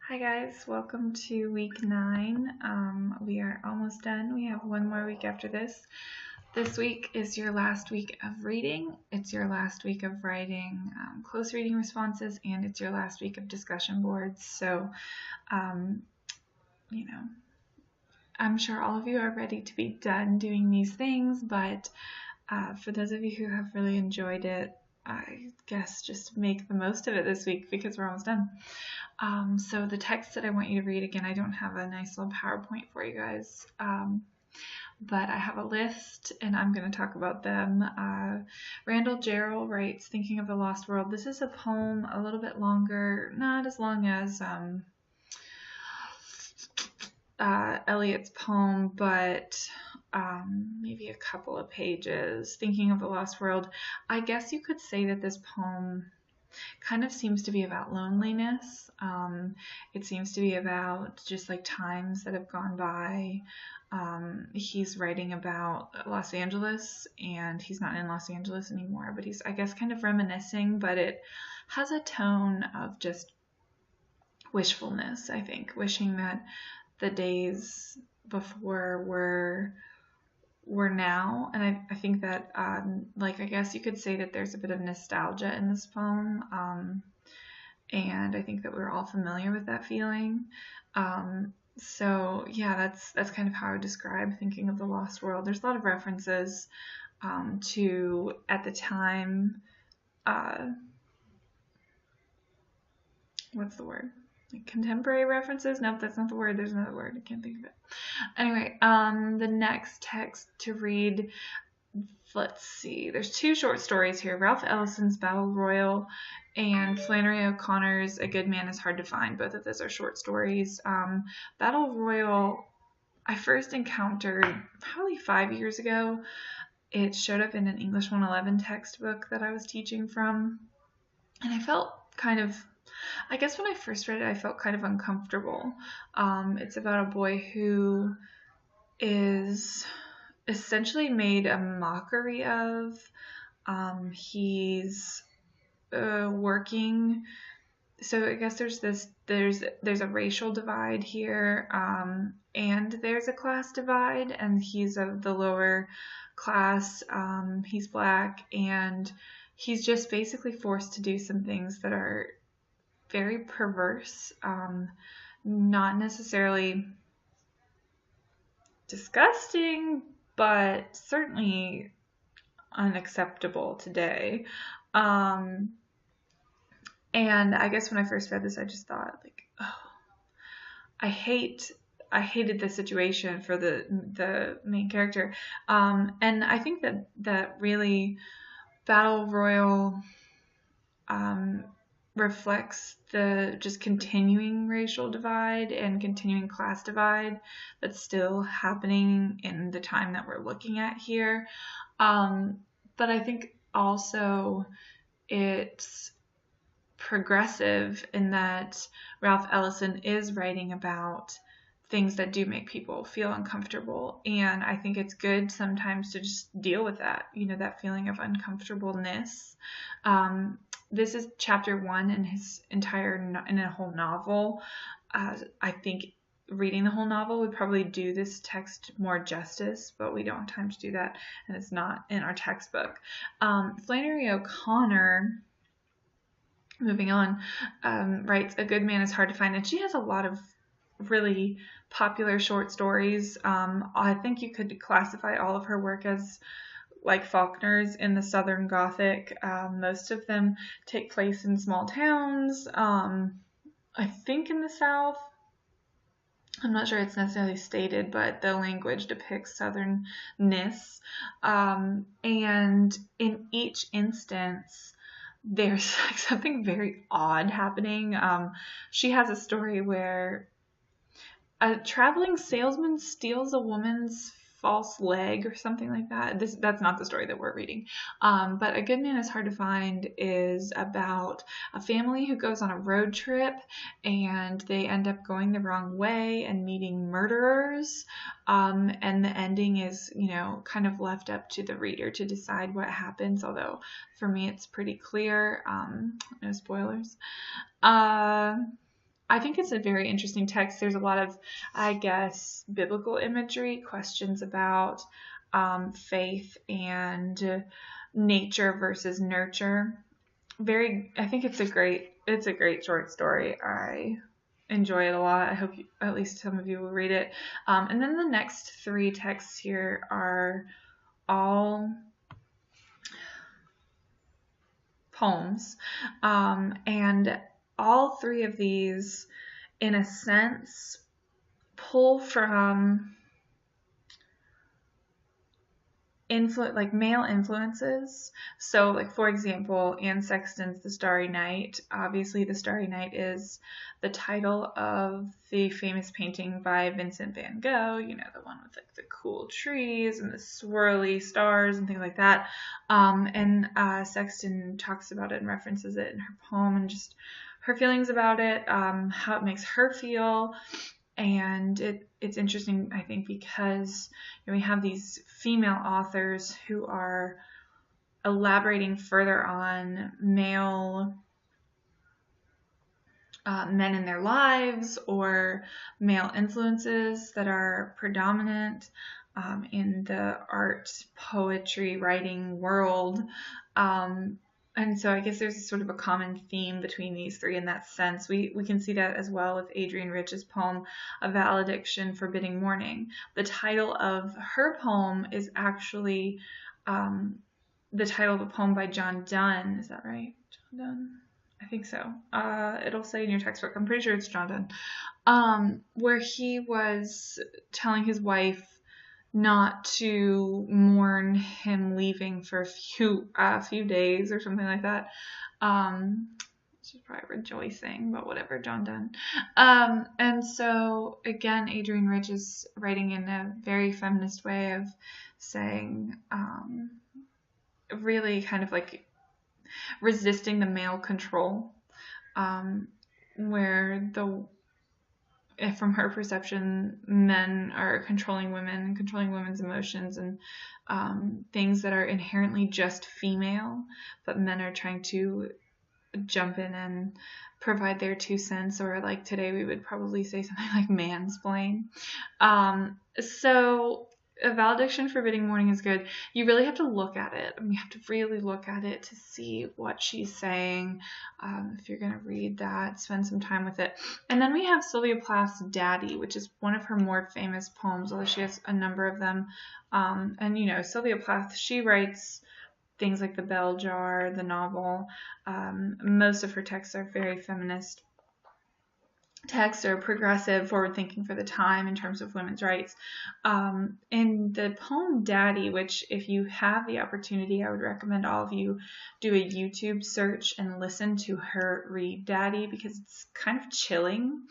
Hi guys, welcome to week 9. We are almost done. We have one more week after this. This week is your last week of reading. It's your last week of writing close reading responses, and it's your last week of discussion boards. So, um, you know, I'm sure all of you are ready to be done doing these things, but for those of you who have really enjoyed it, I guess just make the most of it this week because we're almost done. So the text that I want you to read, again, I don't have a nice little PowerPoint for you guys, but I have a list and I'm going to talk about them. Randall Jarrell writes Thinking of the Lost World. This is a poem a little bit longer, not as long as Eliot's poem, but maybe a couple of pages. Thinking of the Lost World. I guess you could say that this poem kind of seems to be about loneliness. It seems to be about just like times that have gone by. He's writing about Los Angeles, and he's not in Los Angeles anymore, but he's, I guess, kind of reminiscing, but it has a tone of just wishfulness, I think, wishing that the days before were now. And I think that I guess you could say that there's a bit of nostalgia in this poem, and I think that we're all familiar with that feeling. So yeah, that's kind of how I would describe Thinking of the Lost World. There's a lot of references to, at the time, what's the word? Like contemporary references? Nope, that's not the word. There's another word. I can't think of it. Anyway, the next text to read, let's see. There's two short stories here. Ralph Ellison's Battle Royal and Flannery O'Connor's A Good Man is Hard to Find. Both of those are short stories. Battle Royal, I first encountered probably 5 years ago. It showed up in an English 111 textbook that I was teaching from. And I felt kind of, I guess when I first read it, I felt kind of uncomfortable. It's about a boy who is essentially made a mockery of. He's working. So I guess there's a racial divide here, and there's a class divide, and he's of the lower class. He's black, and he's just basically forced to do some things that are very perverse, not necessarily disgusting, but certainly unacceptable today. And I guess when I first read this, I just thought, like, oh, I hated the situation for the main character. And I think that really Battle Royal reflects the just continuing racial divide and continuing class divide that's still happening in the time that we're looking at here. But I think also it's progressive in that Ralph Ellison is writing about things that do make people feel uncomfortable, and I think it's good sometimes to just deal with that, that feeling of uncomfortableness. This is chapter 1 in in a whole novel. I think reading the whole novel would probably do this text more justice, but we don't have time to do that, and it's not in our textbook. Flannery O'Connor, moving on, writes A Good Man is Hard to Find, and she has a lot of really popular short stories. I think you could classify all of her work as like Faulkner's in the Southern Gothic. Most of them take place in small towns, I think in the South. I'm not sure it's necessarily stated, but the language depicts southernness. And in each instance, there's like something very odd happening. She has a story where a traveling salesman steals a woman's false leg or something like that. That's not the story that we're reading. But A Good Man is Hard to Find is about a family who goes on a road trip, and they end up going the wrong way and meeting murderers. And the ending is, kind of left up to the reader to decide what happens. Although for me, it's pretty clear. No spoilers. I think it's a very interesting text. There's a lot of, I guess, biblical imagery, questions about faith and nature versus nurture. I think it's a great short story. I enjoy it a lot. I hope at least some of you will read it. And then the next 3 texts here are all poems. And all 3 of these, in a sense, pull from male influences. So, like, for example, Anne Sexton's The Starry Night. Obviously, The Starry Night is the title of the famous painting by Vincent van Gogh, you know, the one with like the cool trees and the swirly stars and things like that. And Sexton talks about it and references it in her poem, and just her feelings about it, how it makes her feel. And it's interesting, I think, because we have these female authors who are elaborating further on male men in their lives, or male influences that are predominant in the art, poetry, writing world. And so I guess there's sort of a common theme between these 3 in that sense. We can see that as well with Adrienne Rich's poem, A Valediction Forbidding Mourning. The title of her poem is actually the title of a poem by John Donne. Is that right? John Donne? I think so. It'll say in your textbook. I'm pretty sure it's John Donne. Where he was telling his wife not to mourn him leaving for a few days or something like that. She's probably rejoicing, but whatever, John Donne. And so again, Adrienne Rich is writing in a very feminist way of saying, really kind of like resisting the male control, where from her perception, men are controlling women, controlling women's emotions, and things that are inherently just female, but men are trying to jump in and provide their 2 cents, or like today we would probably say something like mansplain. So A Valediction Forbidding Mourning is good. You really have to look at it. You have to really look at it to see what she's saying. If you're going to read that, spend some time with it. And then we have Sylvia Plath's Daddy, which is one of her more famous poems, although she has a number of them. And, you know, Sylvia Plath, she writes things like The Bell Jar, the novel. Most of her texts are very feminist texts, are progressive, forward-thinking for the time in terms of women's rights. In the poem Daddy, which if you have the opportunity, I would recommend all of you do a YouTube search and listen to her read Daddy, because it's kind of chilling.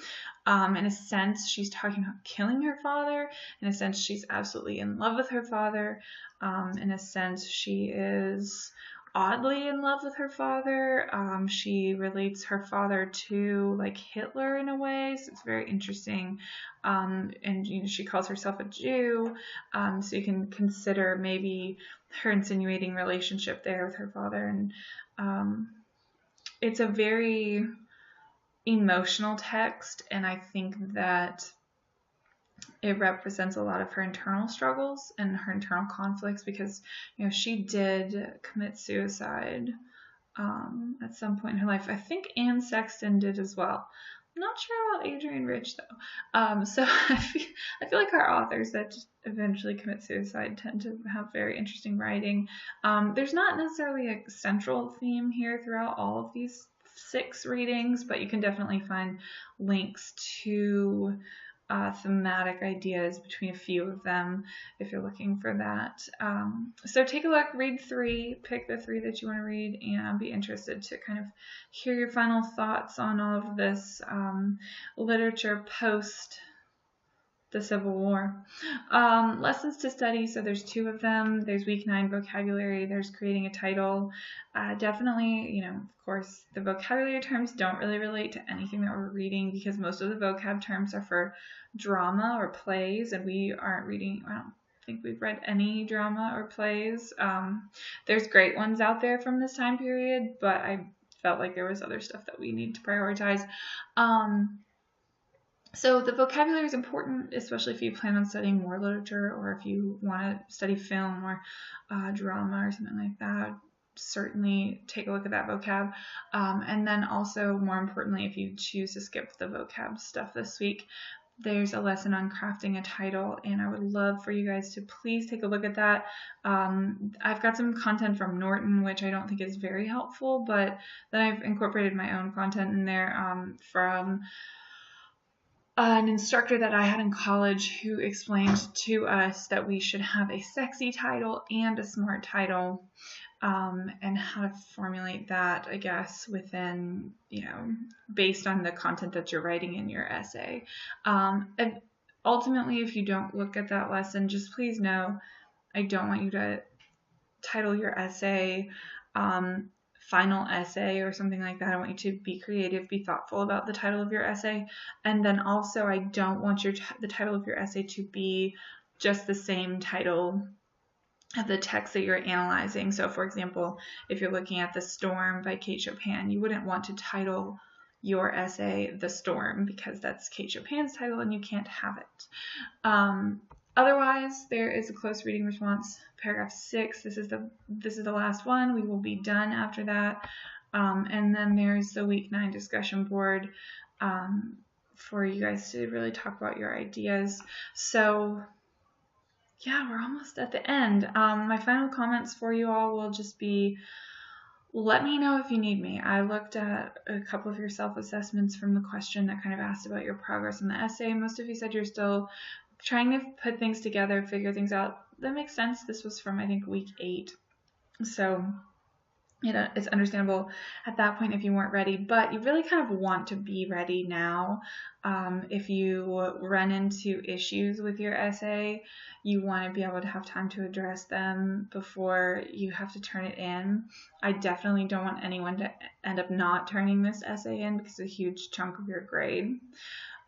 In a sense, she's talking about killing her father. In a sense, she's absolutely in love with her father. In a sense, she is oddly in love with her father. She relates her father to like Hitler in a way, so it's very interesting. And you know, she calls herself a Jew, so you can consider maybe her insinuating relationship there with her father. And it's a very emotional text, and I think that it represents a lot of her internal struggles and her internal conflicts, because, you know, she did commit suicide at some point in her life. I think Anne Sexton did as well. I'm not sure about Adrienne Rich though. So I feel like our authors that just eventually commit suicide tend to have very interesting writing. There's not necessarily a central theme here throughout all of these 6 readings, but you can definitely find links to thematic ideas between a few of them if you're looking for that. So take a look, read 3, pick the 3 that you want to read, and be interested to kind of hear your final thoughts on all of this literature post the Civil War. Lessons to study, so there's 2 of them. There's week 9 vocabulary, there's creating a title. Definitely, you know, of course, the vocabulary terms don't really relate to anything that we're reading, because most of the vocab terms are for drama or plays, and we aren't reading, I don't think we've read any drama or plays. There's great ones out there from this time period, but I felt like there was other stuff that we need to prioritize. So the vocabulary is important, especially if you plan on studying more literature, or if you want to study film or drama or something like that. Certainly take a look at that vocab. And then also, more importantly, if you choose to skip the vocab stuff this week, there's a lesson on crafting a title, and I would love for you guys to please take a look at that. I've got some content from Norton, which I don't think is very helpful, but then I've incorporated my own content in there from an instructor that I had in college who explained to us that we should have a sexy title and a smart title, and how to formulate that, I guess, within, based on the content that you're writing in your essay. And ultimately, if you don't look at that lesson, just please know I don't want you to title your essay final essay or something like that. I want you to be creative, be thoughtful about the title of your essay. And then also, I don't want the title of your essay to be just the same title of the text that you're analyzing. So for example, if you're looking at The Storm by Kate Chopin, you wouldn't want to title your essay The Storm, because that's Kate Chopin's title and you can't have it. Otherwise, there is a close reading response, paragraph 6. This is the last one. We will be done after that. And then there's the week 9 discussion board for you guys to really talk about your ideas. So yeah, we're almost at the end. My final comments for you all will just be, let me know if you need me. I looked at a couple of your self-assessments from the question that kind of asked about your progress in the essay. Most of you said you're still trying to put things together, figure things out. That makes sense. This was from, I think, week 8. So, it's understandable at that point if you weren't ready, but you really kind of want to be ready now. If you run into issues with your essay, you want to be able to have time to address them before you have to turn it in. I definitely don't want anyone to end up not turning this essay in, because it's a huge chunk of your grade.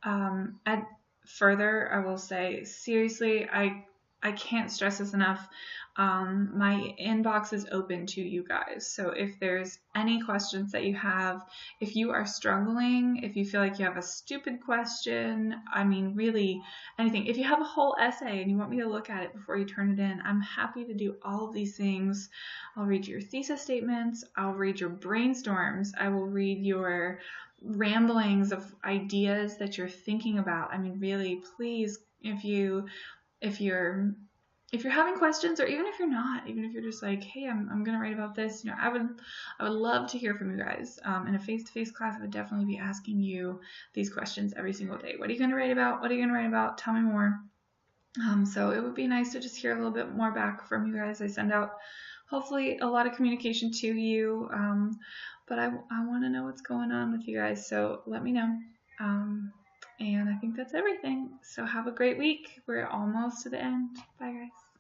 And further, I will say, seriously, I can't stress this enough. My inbox is open to you guys. So if there's any questions that you have, if you are struggling, if you feel like you have a stupid question, I mean, really anything. If you have a whole essay and you want me to look at it before you turn it in, I'm happy to do all of these things. I'll read your thesis statements. I'll read your brainstorms. I will read your ramblings of ideas that you're thinking about. I mean, really, please, if you're having questions, or even if you're not, even if you're just like, hey, I'm gonna write about this, I would love to hear from you guys. In a face-to-face class, I would definitely be asking you these questions every single day. What are you gonna write about? What are you gonna write about? Tell me more. So it would be nice to just hear a little bit more back from you guys. I send out hopefully a lot of communication to you, but I want to know what's going on with you guys, so let me know. And I think that's everything. So have a great week. We're almost to the end. Bye, guys.